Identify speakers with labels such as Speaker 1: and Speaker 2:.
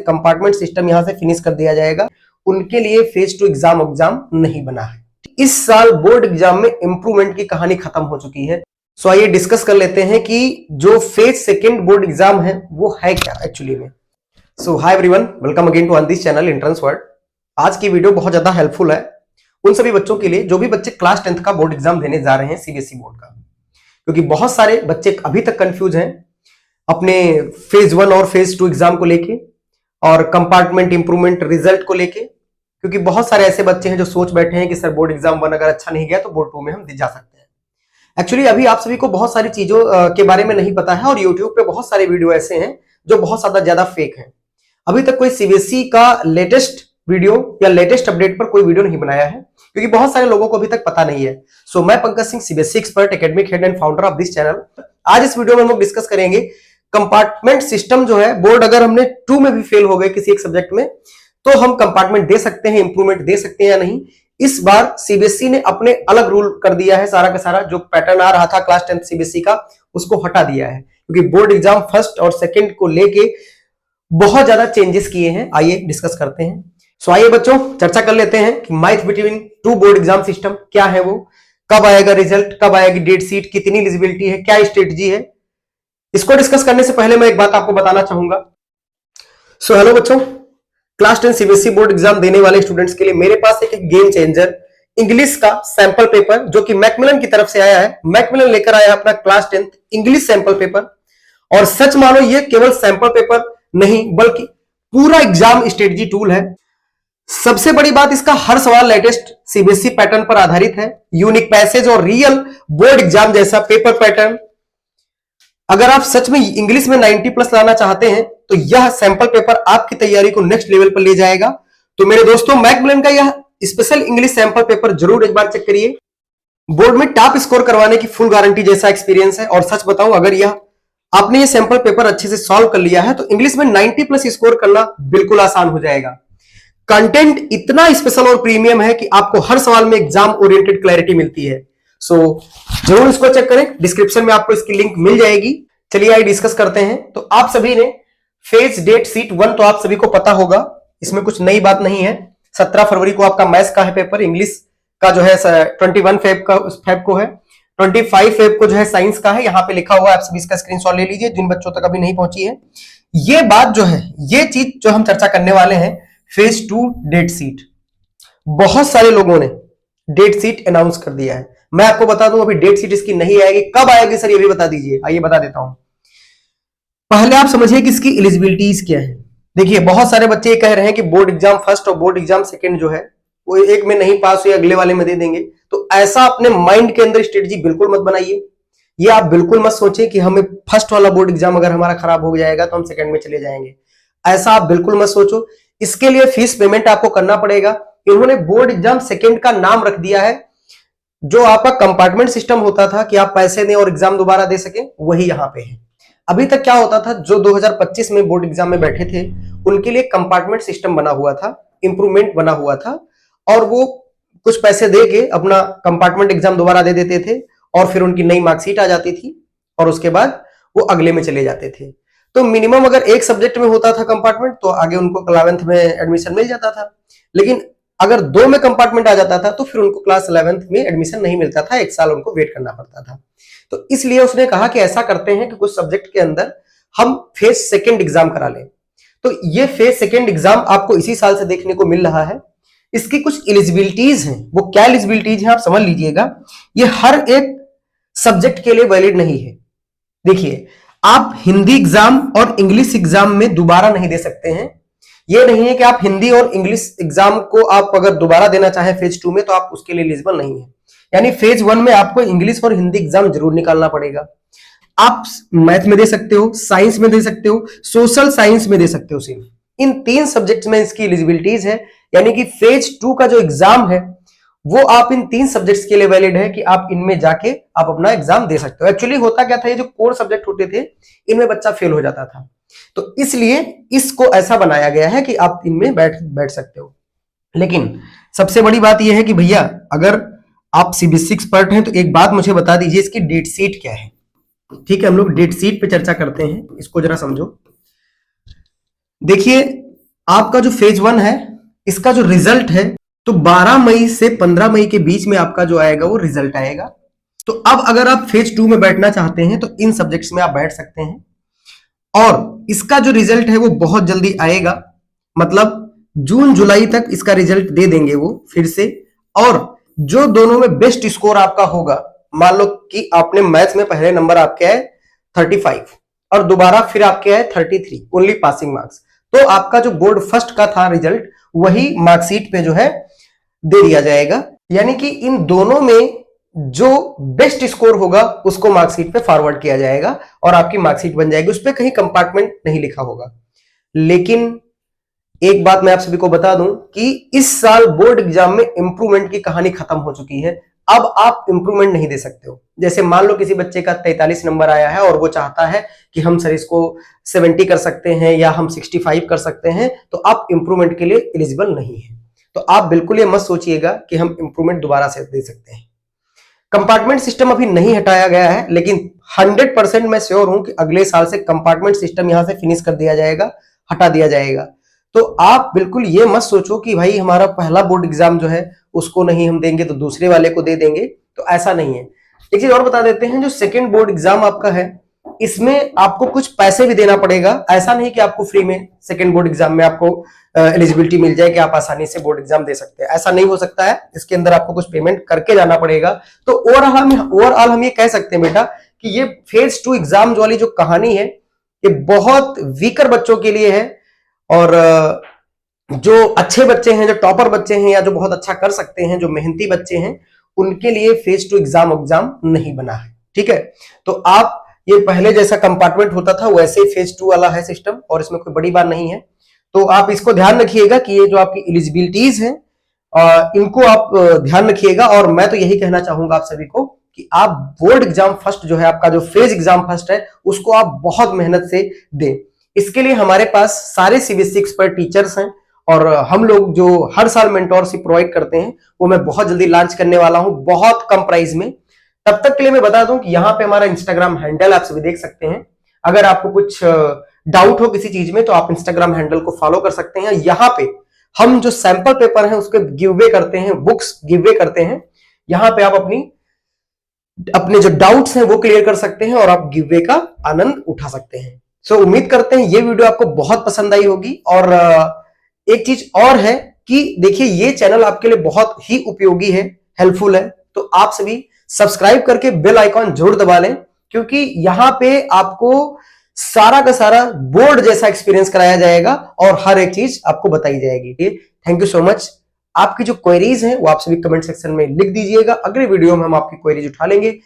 Speaker 1: Compartment system यहां से finish कर दिया जाएगा। उनके लिए फेज 2 एग्जाम नहीं बना है। इस साल बोर्ड एग्जाम में इंप्रूवमेंट की कहानी खत्म हो चुकी है। सो आइए डिस्कस कर लेते हैं कि जो फेज सेकेंड बोर्ड एग्जाम है वो है क्या एक्चुअली में। So hi everyone, welcome again to on this channel entrance world. आज की वीडियो बहुत ज्यादा हेल्पफुल है उन सभी बच्चों के लिए जो भी बच्चे क्लास 10th का बोर्ड एग्जाम देने जा रहे हैं सीबीएसई बोर्ड का, क्योंकि बहुत सारे बच्चे अभी तक कंफ्यूज हैं अपने फेज 1 और फेज 2 एग्जाम को लेके और कंपार्टमेंट इंप्रूवमेंट रिजल्ट को लेके, क्योंकि बहुत सारे ऐसे बच्चे हैं जो सोच बैठे हैं कि सर बोर्ड एग्जाम 1 अगर अच्छा नहीं गया तो बोर्ड 2 में हम जा सकते हैं। एक्चुअली अभी आप सभी को बहुत सारी चीजों के बारे में नहीं पता है और यूट्यूब पे बहुत सारे वीडियो ऐसे हैं जो बहुत ज्यादा फेक हैं। अभी तक कोई सीबीएसई का लेटेस्ट वीडियो या लेटेस्ट अपडेट पर कोई वीडियो नहीं बनाया है, क्योंकि बहुत सारे लोगों को अभी तक पता नहीं है। सो मैं Pankaj Singh, CBSE expert, academic head and founder of this channel. आज इस वीडियो में हम लोग डिस्कस करेंगे कंपार्टमेंट सिस्टम जो है, बोर्ड अगर हमने 2 में भी फेल हो गए किसी एक सब्जेक्ट में तो हम कंपार्टमेंट दे सकते हैं, इंप्रूवमेंट दे सकते हैं या नहीं। इस बार सीबीएसई ने अपने अलग रूल कर दिया है, सारा का सारा जो पैटर्न आ रहा था क्लास 10th सीबीएसई का उसको हटा दिया है, क्योंकि बोर्ड एग्जाम फर्स्ट और सेकंड को लेके बहुत ज्यादा चेंजेस किए हैं। आइए डिस्कस करते हैं। सो आइए बच्चों चर्चा कर लेते हैं कि math between 2 board exam system क्या है, वो कब आएगा रिजल्ट, कब आएगी डेट शीट, कितनी एलिजिबिलिटी है, क्या स्ट्रेटजी है। इसको डिस्कस करने से पहले मैं एक बात आपको बताना चाहूंगा। सो हेलो बच्चों, क्लास 10 सीबीएसई बोर्ड एग्जाम देने वाले स्टूडेंट्स के लिए मेरे पास एक गेम चेंजर इंग्लिश का सैंपल पेपर जो कि मैकमिलन की तरफ से आया है। मैकमिलन लेकर आया अपना class 10th English sample paper, और सच मानो ये केवल सैंपल पेपर नहीं बल्कि पूरा एग्जाम स्ट्रेटजी टूल है। सबसे बड़ी बात, इसका हर सवाल लेटेस्ट सीबीएसई पैटर्न पर आधारित है, यूनिक पैसेज और रियल बोर्ड एग्जाम जैसा पेपर पैटर्न। अगर आप सच में इंग्लिश में 90+ लाना चाहते हैं तो यह सैंपल पेपर आपकी तैयारी को नेक्स्ट लेवल पर ले जाएगा। तो मेरे दोस्तों, मैकमिलन का यह स्पेशल इंग्लिश सैंपल पेपर जरूर एक बार चेक करिए। बोर्ड में टॉप स्कोर करवाने की फुल गारंटी जैसा एक्सपीरियंस है, और सच बताऊं अगर यह आपने ये सैंपल पेपर अच्छे से सॉल्व कर लिया है तो इंग्लिश में 90+ स्कोर करना बिल्कुल आसान हो जाएगा। कंटेंट इतना स्पेशल और प्रीमियम है कि आपको हर सवाल में एग्जाम ओरिएंटेड क्लैरिटी मिलती है। सो जरूर इसको चेक करें, डिस्क्रिप्शन में आपको इसकी लिंक मिल जाएगी। चलिए आइए डिस्कस करते हैं। तो आप सभी ने फेज डेट शीट 1 तो आप सभी को पता होगा, इसमें कुछ नई बात नहीं है। 17 फरवरी को आपका मैथ्स का है पेपर, इंग्लिश का जो है 21 फेब को है, 25 फेब को जो है साइंस का है। यहाँ पे लिखा हुआ है, आप सभी इसका स्क्रीनशॉट ले लीजिए जिन बच्चों तक अभी नहीं पहुंची है ये बात जो है। ये चीज जो हम चर्चा करने वाले हैं, फेज 2 डेट शीट। बहुत सारे लोगों ने डेट शीट अनाउंस कर दिया है। मैं आपको बता दूं अभी डेट शीट इसकी नहीं आएगी। कब आएगी सर ये भी बता दीजिए। आइए बता देता हूं। पहले आप समझिए कि इसकी एलिजिबिलिटीज क्या है। देखिए बहुत सारे बच्चे कह रहे हैं कि बोर्ड एग्जाम फर्स्ट और बोर्ड एग्जाम सेकंड जो है वो एक में नहीं पास हुए अगले वाले में दे देंगे। तो ऐसा अपने माइंड के अंदर स्ट्रेटजी बिल्कुल मत बनाइए। ये आप बिल्कुल मत सोचिए कि हमें फर्स्ट वाला बोर्ड एग्जाम अगर हमारा खराब हो जाएगा तो हम सेकंड में चले जाएंगे। ऐसा आप बिल्कुल मत सोचो। इसके लिए फीस पेमेंट आपको करना पड़ेगा। इन्होंने बोर्ड एग्जाम सेकंड का नाम रख दिया है। जो आपका कंपार्टमेंट सिस्टम होता था कि आप पैसे दें और एग्जाम दोबारा दे सके, वही यहां पे है। अभी तक क्या होता था, जो 2025 में बोर्ड एग्जाम में बैठे थे उनके लिए कंपार्टमेंट सिस्टम बना हुआ था, इंप्रूवमेंट बना हुआ था, और वो कुछ पैसे दे के अपना कंपार्टमेंट एग्जाम दोबारा दे देते थे और फिर उनकी नई मार्कशीट आ जाती थी और उसके बाद वो अगले में चले जाते थे। तो मिनिमम अगर एक सब्जेक्ट में होता था कंपार्टमेंट तो आगे उनको 11th में एडमिशन मिल जाता था, लेकिन अगर 2 में कंपार्टमेंट आ जाता था तो फिर उनको क्लास 11th में एडमिशन नहीं मिलता था, 1 साल उनको वेट करना पड़ता था। तो इसलिए उसने कहा कि ऐसा करते हैं कि कुछ सब्जेक्ट के अंदर हम फेज सेकेंड एग्जाम करा लें। तो ये फेज सेकेंड एग्जाम आपको इसी साल से देखने को मिल रहा है। इसकी कुछ एलिजिबिलिटीज हैं, वो क्या एलिजिबिलिटीज हैं आप समझ लीजिएगा। ये हर एक सब्जेक्ट के लिए वैलिड नहीं है। देखिए आप हिंदी एग्जाम और इंग्लिश एग्जाम में दोबारा नहीं दे सकते हैं। ये नहीं है कि आप हिंदी और इंग्लिश एग्जाम को आप अगर दोबारा देना चाहें फेज 2 में तो आप उसके लिए एलिजिबल नहीं है। यानी फेज 1 में आपको इंग्लिश और हिंदी एग्जाम जरूर निकालना पड़ेगा। आप मैथ में दे सकते हो, साइंस में दे सकते हो, सोशल साइंस में दे सकते हो। सिर्फ इन 3 सब्जेक्ट्स में इसकी एलिजिबिलिटीज है। यानी कि फेज 2 का जो एग्जाम है वो आप इन 3 सब्जेक्ट्स के लिए वैलिड है कि आप इनमें जाके आप अपना एग्जाम दे सकते हो। एक्चुअली होता क्या था, ये जो कोर सब्जेक्ट होते थे इनमें बच्चा फेल हो जाता था, तो इसलिए इसको ऐसा बनाया गया है कि आप इनमें बैठ सकते हो। लेकिन सबसे बड़ी बात यह है कि भैया अगर आप सीबीएसई एक्सपर्ट हैं तो एक बात मुझे बता दीजिए, इसकी डेट शीट क्या है। ठीक है, हम लोग डेट शीट पे चर्चा करते हैं, इसको जरा समझो। देखिए आपका जो फेज 1 है इसका जो रिजल्ट है तो 12 मई से 15 मई के बीच में आपका जो आएगा वो रिजल्ट आएगा। तो अब अगर आप फेज 2 में बैठना चाहते हैं तो इन सब्जेक्ट्स में आप बैठ सकते हैं और इसका जो रिजल्ट है वो बहुत जल्दी आएगा, मतलब जून जुलाई तक इसका रिजल्ट दे देंगे वो फिर से। और जो दोनों में बेस्ट स्कोर आपका होगा, मान लो कि आपने मैथ्स में पहले नंबर आपके आए 35 और दोबारा फिर आपके आए 33 ओनली पासिंग मार्क्स, तो आपका जो बोर्ड फर्स्ट का था रिजल्ट वही मार्कशीट पे जो है दे दिया जाएगा। यानी कि इन दोनों में जो बेस्ट स्कोर होगा उसको मार्कशीट पे फॉरवर्ड किया जाएगा और आपकी मार्कशीट बन जाएगी, उस पर कहीं कंपार्टमेंट नहीं लिखा होगा। लेकिन एक बात मैं आप सभी को बता दूं कि इस साल बोर्ड एग्जाम में इंप्रूवमेंट की कहानी खत्म हो चुकी है। अब आप इंप्रूवमेंट नहीं दे सकते हो। जैसे मान लो किसी बच्चे का 43 नंबर आया है और वो चाहता है कि हम सर इसको 70 कर सकते हैं या हम 65 कर सकते हैं, तो आप इंप्रूवमेंट के लिए एलिजिबल नहीं है। तो आप बिल्कुल ये मत सोचिएगा कि हम इंप्रूवमेंट दोबारा से दे सकते हैं। कंपार्टमेंट सिस्टम अभी नहीं हटाया गया है, लेकिन 100% मैं श्योर हूं कि अगले साल से कंपार्टमेंट सिस्टम यहां से फिनिश कर दिया जाएगा, हटा दिया जाएगा। तो आप बिल्कुल ये मत सोचो कि भाई हमारा पहला बोर्ड एग्जाम जो है उसको नहीं हम देंगे तो दूसरे वाले को दे देंगे, तो ऐसा नहीं है। एक चीज और बता देते हैं, जो सेकेंड बोर्ड एग्जाम आपका है इसमें आपको कुछ पैसे भी देना पड़ेगा। ऐसा नहीं कि आपको फ्री में सेकेंड बोर्ड एग्जाम में आपको एलिजिबिलिटी मिल जाए कि आप आसानी से बोर्ड एग्जाम दे सकते हैं, ऐसा नहीं हो सकता है। इसके अंदर आपको कुछ पेमेंट करके जाना पड़ेगा। तो ओवरऑल हम ये कह सकते हैं बेटा कि ये फेज 2 एग्जाम वाली जो कहानी है ये बहुत वीकर बच्चों के लिए है, और जो अच्छे बच्चे हैं, जो टॉपर बच्चे हैं या जो बहुत अच्छा कर सकते हैं, जो मेहनती बच्चे हैं, उनके लिए फेज 2 एग्जाम नहीं बना है। ठीक है, तो आप ये पहले जैसा कंपार्टमेंट होता था वैसे ही फेज 2 वाला है सिस्टम, और इसमें कोई बड़ी बात नहीं है। तो आप इसको ध्यान रखिएगा कि ये जो आपकी एलिजिबिलिटीज हैं इनको आप ध्यान रखिएगा। और मैं तो यही कहना चाहूंगा आप सभी को कि आप बोर्ड एग्जाम फर्स्ट जो है, आपका जो फेज एग्जाम फर्स्ट है, उसको आप बहुत मेहनत से दें। इसके लिए हमारे पास सारे सीबीएसई एक्सपर्ट टीचर्स हैं और हम लोग जो हर साल मेंटोरशिप प्रोवाइड करते हैं वो मैं बहुत जल्दी लॉन्च करने वाला हूं, बहुत कम प्राइस में। तब तक के लिए मैं बता दूं कि यहाँ पे हमारा इंस्टाग्राम हैंडल आप सभी देख सकते हैं। अगर आपको कुछ डाउट हो किसी चीज में तो आप इंस्टाग्राम हैंडल को फॉलो कर सकते हैं। यहाँ पे हम जो सैंपल पेपर है उसके गिववे करते हैं, बुक्स गिववे करते हैं। यहाँ पे आप अपने जो डाउट्स हैं वो क्लियर कर सकते हैं और आप गिववे का आनंद उठा सकते हैं। सो उम्मीद करते हैं ये वीडियो आपको बहुत पसंद आई होगी। और एक चीज और है कि देखिए ये चैनल आपके लिए बहुत ही उपयोगी है, हेल्पफुल है। तो आप सभी सब्सक्राइब करके बेल आइकॉन जरूर दबा लें, क्योंकि यहां पे आपको सारा का सारा बोर्ड जैसा एक्सपीरियंस कराया जाएगा और हर एक चीज आपको बताई जाएगी। Thank you so much. आपकी जो क्वेरीज हैं वो आप सभी कमेंट सेक्शन में लिख दीजिएगा, अगले वीडियो में हम आपकी क्वेरीज उठा लेंगे।